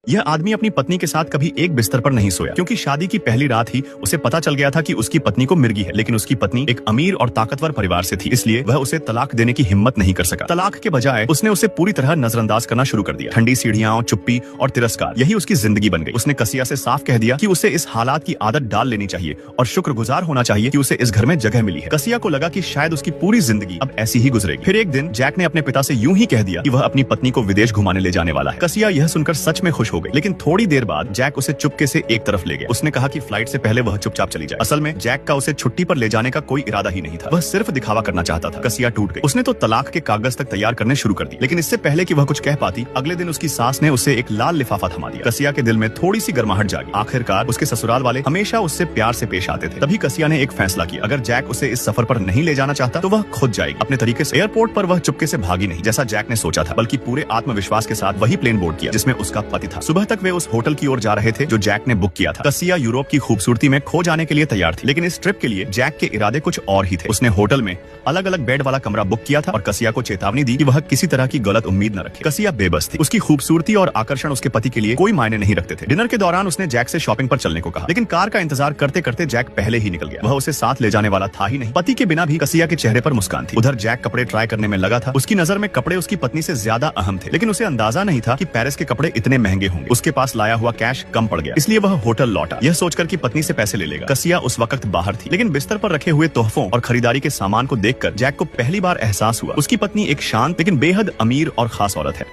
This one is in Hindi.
यह आदमी अपनी पत्नी के साथ कभी एक बिस्तर पर नहीं सोया, क्योंकि शादी की पहली रात ही उसे पता चल गया था कि उसकी पत्नी को मिर्गी है। लेकिन उसकी पत्नी एक अमीर और ताकतवर परिवार से थी, इसलिए वह उसे तलाक देने की हिम्मत नहीं कर सका। तलाक के बजाय उसने उसे पूरी तरह नजरअंदाज करना शुरू कर दिया। ठंडी सीढ़ियां, चुप्पी और तिरस्कार, यही उसकी जिंदगी बन गई। उसने कसिया से साफ कह दिया कि उसे इस हालात की आदत डाल लेनी चाहिए और शुक्रगुजार होना चाहिए कि उसे इस घर में जगह मिली है। कसिया को लगा कि शायद उसकी पूरी जिंदगी अब ऐसी ही गुजरेगी। फिर एक दिन जैक ने अपने पिता से यूं ही कह दिया कि वह अपनी पत्नी को विदेश घुमाने ले जाने वाला है। कसिया यह सुनकर सच में खुश हो गई, लेकिन थोड़ी देर बाद जैक उसे चुपके से एक तरफ ले गया। उसने कहा कि फ्लाइट से पहले वह चुपचाप चली जाए। असल में जैक का उसे छुट्टी पर ले जाने का कोई इरादा ही नहीं था, वह सिर्फ दिखावा करना चाहता था। कसिया टूट गई। उसने तो तलाक के कागज तक तैयार करने शुरू कर दिए, लेकिन इससे पहले कि वह कुछ कह पाती, अगले दिन उसकी सास ने उसे एक लाल लिफाफा थमा दिया। कसिया के दिल में थोड़ी सी गर्माहट जागी। आखिरकार उसके ससुराल वाले हमेशा उससे प्यार से पेश आते थे। तभी कसिया ने एक फैसला किया, अगर जैक उसे इस सफर पर नहीं ले जाना चाहता तो वह खुद जाएगी। अपने तरीके से एयरपोर्ट पर वह चुपके से भागी नहीं, जैसा जैक ने सोचा था, बल्कि पूरे आत्मविश्वास के साथ वही प्लेन बोर्ड किया जिसमें उसका पति था। सुबह तक वे उस होटल की ओर जा रहे थे जो जैक ने बुक किया था। कसिया यूरोप की खूबसूरती में खो जाने के लिए तैयार थी, लेकिन इस ट्रिप के लिए जैक के इरादे कुछ और ही थे। उसने होटल में अलग अलग बेड वाला कमरा बुक किया था और कसिया को चेतावनी दी कि वह किसी तरह की गलत उम्मीद न रखे। कसिया बेबस थी। उसकी खूबसूरती और आकर्षण उसके पति के लिए कोई मायने नहीं रखते थे। डिनर के दौरान उसने जैक से शॉपिंग पर चलने को कहा, लेकिन कार का इंतजार करते करते जैक पहले ही निकल गया। वह उसे साथ ले जाने वाला था ही नहीं। पति के बिना भी कसिया के चेहरे पर मुस्कान थी। उधर जैक कपड़े ट्राई करने में लगा था। उसकी नजर में कपड़े उसकी पत्नी से ज्यादा अहम थे, लेकिन उसे अंदाजा नहीं था कि पेरिस के कपड़े इतने महंगे होंगे। उसके पास लाया हुआ कैश कम पड़ गया, इसलिए वह होटल लौटा, यह सोचकर कि पत्नी से पैसे ले लेगा। कसिया उस वक्त बाहर थी, लेकिन बिस्तर पर रखे हुए तोहफों और खरीदारी के सामान को देखकर जैक को पहली बार एहसास हुआ उसकी पत्नी एक शांत लेकिन बेहद अमीर और खास औरत है।